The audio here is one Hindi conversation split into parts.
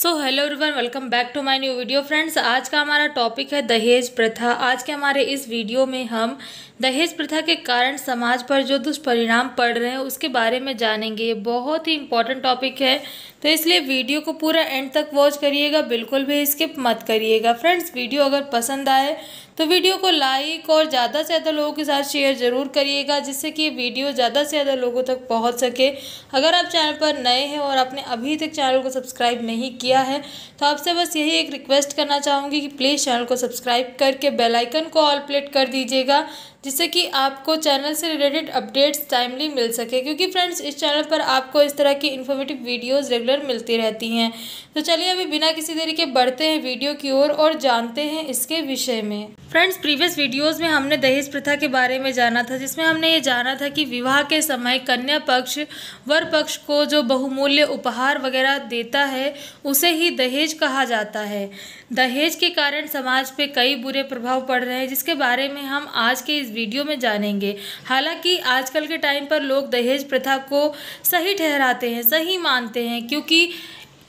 Hello everyone, welcome back to my new video. Friends, आज का हमारा टॉपिक है दहेज प्रथा। आज के हमारे इस वीडियो में हम दहेज प्रथा के कारण समाज पर जो दुष्परिणाम पड़ रहे हैं उसके बारे में जानेंगे। ये बहुत ही इंपॉर्टेंट टॉपिक है, तो इसलिए वीडियो को पूरा एंड तक वॉच करिएगा, बिल्कुल भी स्किप मत करिएगा। फ्रेंड्स, वीडियो अगर पसंद आए तो वीडियो को लाइक और ज़्यादा से ज़्यादा लोगों के साथ शेयर ज़रूर करिएगा, जिससे कि ये वीडियो ज़्यादा से ज़्यादा लोगों तक पहुंच सके। अगर आप चैनल पर नए हैं और आपने अभी तक चैनल को सब्सक्राइब नहीं किया है तो आपसे बस यही एक रिक्वेस्ट करना चाहूँगी कि प्लीज़ चैनल को सब्सक्राइब करके बेल आइकन को ऑल प्लेट कर दीजिएगा, जिससे कि आपको चैनल से रिलेटेड अपडेट्स टाइमली मिल सके। क्योंकि फ्रेंड्स, इस चैनल पर आपको इस तरह की इन्फॉर्मेटिव वीडियोस रेगुलर मिलती रहती हैं। तो चलिए अभी बिना किसी देरी के बढ़ते हैं वीडियो की ओर और जानते हैं इसके विषय में। फ्रेंड्स, प्रीवियस वीडियोस में हमने दहेज प्रथा के बारे में जाना था, जिसमें हमने ये जाना था कि विवाह के समय कन्या पक्ष वर पक्ष को जो बहुमूल्य उपहार वगैरह देता है उसे ही दहेज कहा जाता है। दहेज के कारण समाज पे कई बुरे प्रभाव पड़ रहे हैं, जिसके बारे में हम आज के इस वीडियो में जानेंगे। हालांकि आजकल के टाइम पर लोग दहेज प्रथा को सही ठहराते हैं, सही मानते हैं, क्योंकि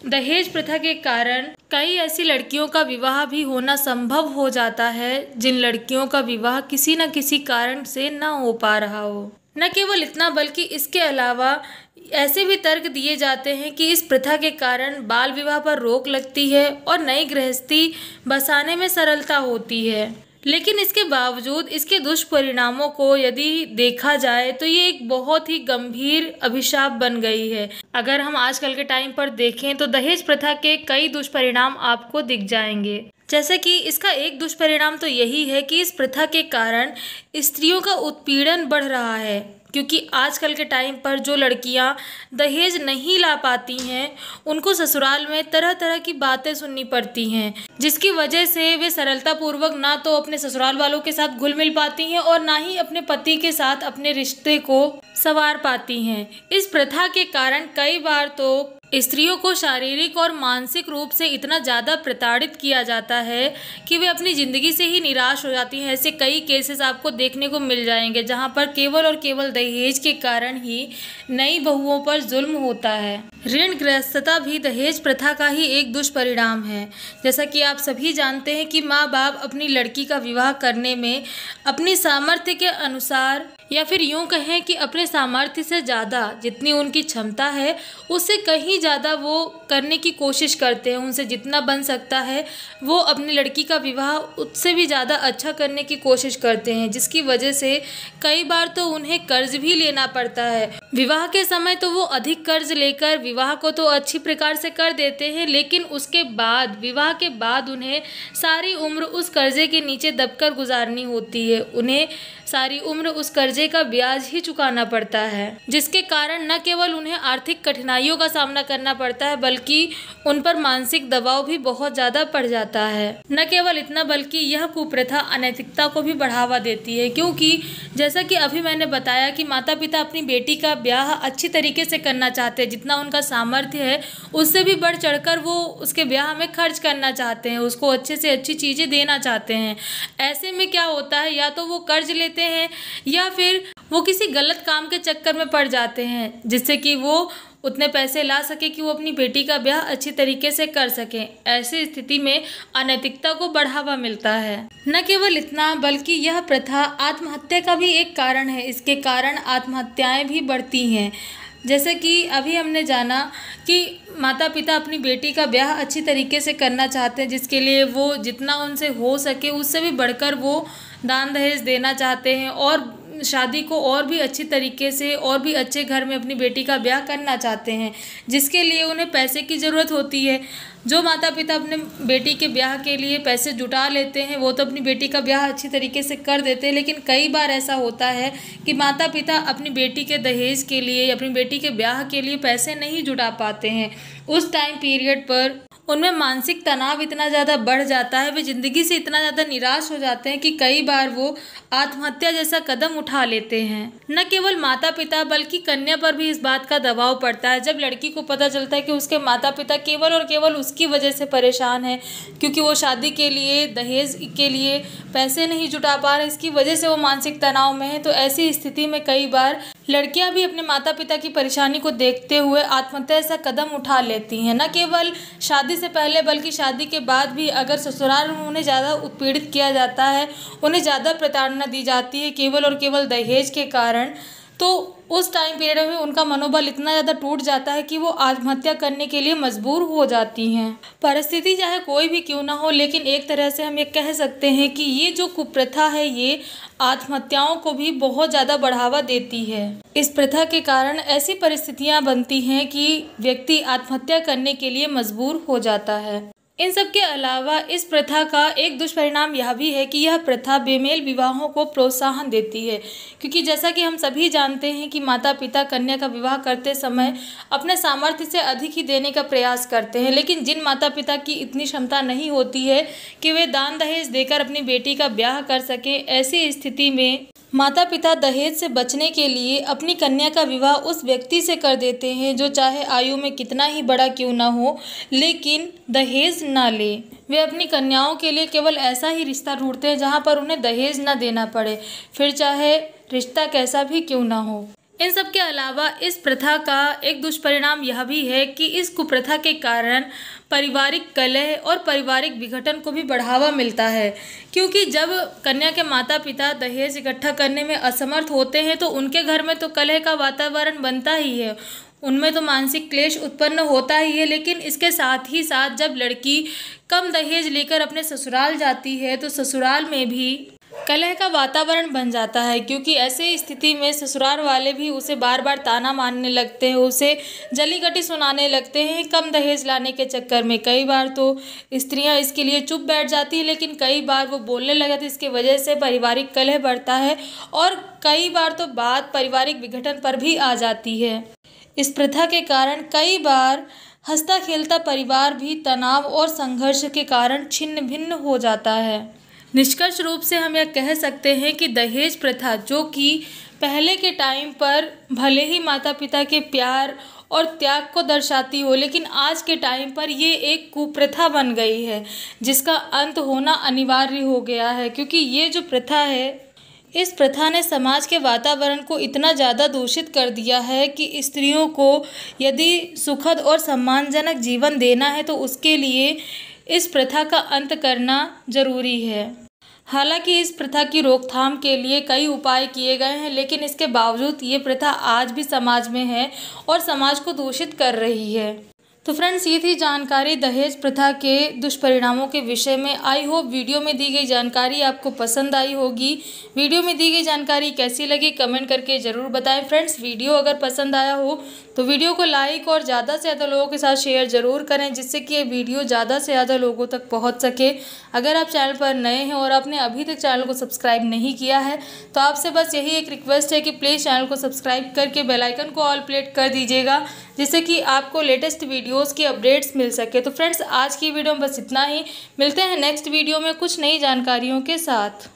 दहेज प्रथा के कारण कई ऐसी लड़कियों का विवाह भी होना संभव हो जाता है जिन लड़कियों का विवाह किसी न किसी कारण से न हो पा रहा हो। न केवल इतना, बल्कि इसके अलावा ऐसे भी तर्क दिए जाते हैं कि इस प्रथा के कारण बाल विवाह पर रोक लगती है और नई गृहस्थी बसाने में सरलता होती है। लेकिन इसके बावजूद इसके दुष्परिणामों को यदि देखा जाए तो ये एक बहुत ही गंभीर अभिशाप बन गई है। अगर हम आजकल के टाइम पर देखें तो दहेज प्रथा के कई दुष्परिणाम आपको दिख जाएंगे। जैसे कि इसका एक दुष्परिणाम तो यही है कि इस प्रथा के कारण स्त्रियों का उत्पीड़न बढ़ रहा है, क्योंकि आजकल के टाइम पर जो लड़कियां दहेज नहीं ला पाती हैं उनको ससुराल में तरह तरह की बातें सुननी पड़ती हैं, जिसकी वजह से वे सरलतापूर्वक ना तो अपने ससुराल वालों के साथ घुल मिल पाती हैं और ना ही अपने पति के साथ अपने रिश्ते को संवार पाती हैं। इस प्रथा के कारण कई बार तो स्त्रियों को शारीरिक और मानसिक रूप से इतना ज़्यादा प्रताड़ित किया जाता है कि वे अपनी ज़िंदगी से ही निराश हो जाती हैं। ऐसे कई केसेस आपको देखने को मिल जाएंगे जहां पर केवल और केवल दहेज के कारण ही नई बहुओं पर जुल्म होता है। ऋणग्रस्तता भी दहेज प्रथा का ही एक दुष्परिणाम है। जैसा कि आप सभी जानते हैं कि माँ बाप अपनी लड़की का विवाह करने में अपनी सामर्थ्य के अनुसार, या फिर यूँ कहें कि अपने सामर्थ्य से ज़्यादा जितनी उनकी क्षमता है उससे कहीं ज़्यादा वो करने की कोशिश करते हैं। उनसे जितना बन सकता है वो अपनी लड़की का विवाह उससे भी ज़्यादा अच्छा करने की कोशिश करते हैं, जिसकी वजह से कई बार तो उन्हें कर्ज भी लेना पड़ता है। विवाह के समय तो वो अधिक कर्ज लेकर विवाह को तो अच्छी प्रकार से कर देते हैं, लेकिन उसके बाद, विवाह के बाद उन्हें सारी उम्र उस कर्जे के नीचे दबकर गुजारनी होती है। उन्हें सारी उम्र उस कर्जे का ब्याज ही चुकाना पड़ता है, जिसके कारण न केवल उन्हें आर्थिक कठिनाइयों का सामना करना पड़ता है बल्कि उन पर मानसिक दबाव भी बहुत ज़्यादा पड़ जाता है। न केवल इतना, बल्कि यह कुप्रथा अनैतिकता को भी बढ़ावा देती है, क्योंकि जैसा कि अभी मैंने बताया कि माता पिता अपनी बेटी का ब्याह अच्छी तरीके से करना चाहते हैं, जितना उनका सामर्थ्य है उससे भी बढ़ चढ़कर वो उसके ब्याह में खर्च करना चाहते हैं, उसको अच्छे से अच्छी चीज़ें देना चाहते हैं। ऐसे में क्या होता है, या तो वो कर्ज लेते हैं या फिर वो किसी गलत काम के चक्कर में पड़ जाते हैं, जिससे कि वो उतने पैसे ला सके कि वो अपनी बेटी का ब्याह अच्छी तरीके से कर सकें। ऐसी स्थिति में अनैतिकता को बढ़ावा मिलता है। न केवल इतना, बल्कि यह प्रथा आत्महत्या का भी एक कारण है। इसके कारण आत्महत्याएं भी बढ़ती हैं। जैसे कि अभी हमने जाना कि माता पिता अपनी बेटी का ब्याह अच्छी तरीके से करना चाहते हैं, जिसके लिए वो जितना उनसे हो सके उससे भी बढ़कर वो दान दहेज देना चाहते हैं और शादी को और भी अच्छी तरीके से और भी अच्छे घर में अपनी बेटी का ब्याह करना चाहते हैं, जिसके लिए उन्हें पैसे की ज़रूरत होती है। जो माता पिता अपने बेटी के ब्याह के लिए पैसे जुटा लेते हैं वो तो अपनी बेटी का ब्याह अच्छी तरीके से कर देते हैं, लेकिन कई बार ऐसा होता है कि माता पिता अपनी बेटी के दहेज के लिए या अपनी बेटी के ब्याह के लिए पैसे नहीं जुटा पाते हैं। उस टाइम पीरियड पर उनमें मानसिक तनाव इतना ज़्यादा बढ़ जाता है, वे ज़िंदगी से इतना ज़्यादा निराश हो जाते हैं कि कई बार वो आत्महत्या जैसा कदम उठा लेते हैं। न केवल माता पिता बल्कि कन्या पर भी इस बात का दबाव पड़ता है। जब लड़की को पता चलता है कि उसके माता पिता केवल और केवल उसकी वजह से परेशान है, क्योंकि वो शादी के लिए, दहेज के लिए पैसे नहीं जुटा पा रहे, इसकी वजह से वो मानसिक तनाव में है, तो ऐसी स्थिति में कई बार लड़कियां भी अपने माता पिता की परेशानी को देखते हुए आत्महत्या ऐसा कदम उठा लेती हैं। न केवल शादी शादी से पहले बल्कि शादी के बाद भी अगर ससुराल में उन्हें ज़्यादा उत्पीड़ित किया जाता है, उन्हें ज़्यादा प्रताड़ना दी जाती है केवल और केवल दहेज के कारण, तो उस टाइम पीरियड में उनका मनोबल इतना ज़्यादा टूट जाता है कि वो आत्महत्या करने के लिए मजबूर हो जाती हैं। परिस्थिति चाहे कोई भी क्यों ना हो, लेकिन एक तरह से हम ये कह सकते हैं कि ये जो कुप्रथा है ये आत्महत्याओं को भी बहुत ज़्यादा बढ़ावा देती है। इस प्रथा के कारण ऐसी परिस्थितियाँ बनती हैं कि व्यक्ति आत्महत्या करने के लिए मजबूर हो जाता है। इन सब के अलावा इस प्रथा का एक दुष्परिणाम यह भी है कि यह प्रथा बेमेल विवाहों को प्रोत्साहन देती है, क्योंकि जैसा कि हम सभी जानते हैं कि माता पिता कन्या का विवाह करते समय अपने सामर्थ्य से अधिक ही देने का प्रयास करते हैं, लेकिन जिन माता पिता की इतनी क्षमता नहीं होती है कि वे दान दहेज देकर अपनी बेटी का ब्याह कर सकें, ऐसी स्थिति में माता पिता दहेज से बचने के लिए अपनी कन्या का विवाह उस व्यक्ति से कर देते हैं जो चाहे आयु में कितना ही बड़ा क्यों ना हो, लेकिन दहेज ना ले। वे अपनी कन्याओं के लिए केवल ऐसा ही रिश्ता ढूंढते हैं जहां पर उन्हें दहेज ना देना पड़े, फिर चाहे रिश्ता कैसा भी क्यों ना हो। इन सब के अलावा इस प्रथा का एक दुष्परिणाम यह भी है कि इस कुप्रथा के कारण पारिवारिक कलह और पारिवारिक विघटन को भी बढ़ावा मिलता है, क्योंकि जब कन्या के माता पिता दहेज इकट्ठा करने में असमर्थ होते हैं तो उनके घर में तो कलह का वातावरण बनता ही है, उनमें तो मानसिक क्लेश उत्पन्न होता ही है। लेकिन इसके साथ ही साथ जब लड़की कम दहेज लेकर अपने ससुराल जाती है तो ससुराल में भी कलह का वातावरण बन जाता है, क्योंकि ऐसे स्थिति में ससुराल वाले भी उसे बार बार ताना मारने लगते हैं, उसे जली घटी सुनाने लगते हैं कम दहेज लाने के चक्कर में। कई बार तो स्त्रियां इसके लिए चुप बैठ जाती हैं, लेकिन कई बार वो बोलने लगे तो इसकी वजह से पारिवारिक कलह बढ़ता है और कई बार तो बात पारिवारिक विघटन पर भी आ जाती है। इस प्रथा के कारण कई बार हंसता खेलता परिवार भी तनाव और संघर्ष के कारण छिन्न भिन्न हो जाता है। निष्कर्ष रूप से हम यह कह सकते हैं कि दहेज प्रथा, जो कि पहले के टाइम पर भले ही माता पिता के प्यार और त्याग को दर्शाती हो, लेकिन आज के टाइम पर ये एक कुप्रथा बन गई है जिसका अंत होना अनिवार्य हो गया है, क्योंकि ये जो प्रथा है, इस प्रथा ने समाज के वातावरण को इतना ज़्यादा दूषित कर दिया है कि स्त्रियों को यदि सुखद और सम्मानजनक जीवन देना है तो उसके लिए इस प्रथा का अंत करना जरूरी है। हालांकि इस प्रथा की रोकथाम के लिए कई उपाय किए गए हैं, लेकिन इसके बावजूद ये प्रथा आज भी समाज में है और समाज को दूषित कर रही है। तो फ्रेंड्स, ये थी जानकारी दहेज प्रथा के दुष्परिणामों के विषय में। आई होप वीडियो में दी गई जानकारी आपको पसंद आई होगी। वीडियो में दी गई जानकारी कैसी लगी कमेंट करके ज़रूर बताएं। फ्रेंड्स, वीडियो अगर पसंद आया हो तो वीडियो को लाइक और ज़्यादा से ज़्यादा लोगों के साथ शेयर ज़रूर करें, जिससे कि ये वीडियो ज़्यादा से ज़्यादा लोगों तक पहुँच सके। अगर आप चैनल पर नए हैं और आपने अभी तक चैनल को सब्सक्राइब नहीं किया है तो आपसे बस यही एक रिक्वेस्ट है कि प्लीज़ चैनल को सब्सक्राइब करके बेल आइकन को ऑल प्लेट कर दीजिएगा, जिससे कि आपको लेटेस्ट वीडियोस की अपडेट्स मिल सके। तो फ्रेंड्स, आज की वीडियो में बस इतना ही। मिलते हैं नेक्स्ट वीडियो में कुछ नई जानकारियों के साथ।